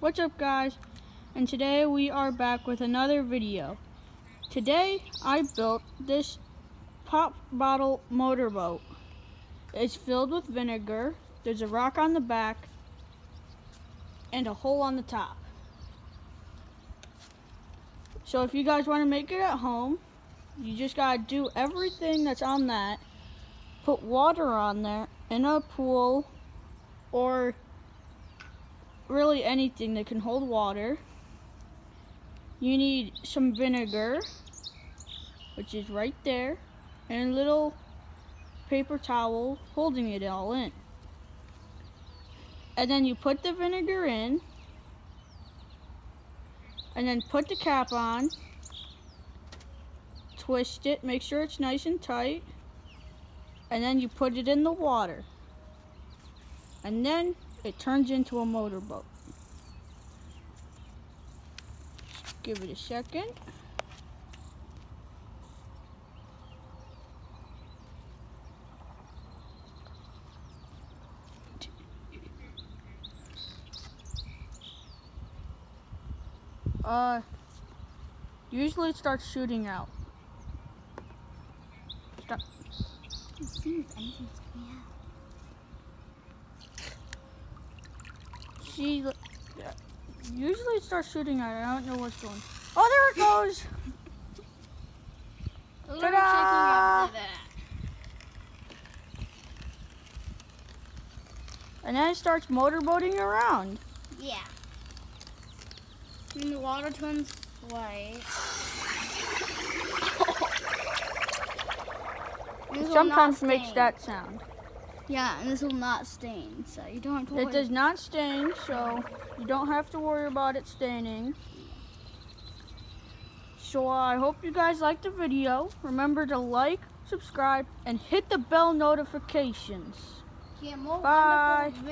What's up, guys? And today we are back with another video. Today I built this pop bottle motorboat. It's filled with vinegar. There's a rock on the back and a hole on the top. So if you guys want to make it at home, you just gotta do everything that's on that. Put water on there in a pool or really anything that can hold water. You need some vinegar, which is right there, and a little paper towel holding it all in. And then you put the vinegar in, and then put the cap on, twist it, make sure it's nice and tight, and then you put it in the water. And then it turns into a motorboat. Give it a second. Usually it starts shooting out. Stop. Let's see if anything's coming out. Usually it starts shooting out. I don't know what's going on. Oh, there it goes! Ta-da! And then it starts motorboating around. Yeah. And the water turns white. It sometimes makes that sound. Yeah, and this will not stain, so you don't have to worry. It does not stain, so you don't have to worry about it staining. So I hope you guys liked the video. Remember to like, subscribe, and hit the bell notifications. Yeah, more Bye. wonderful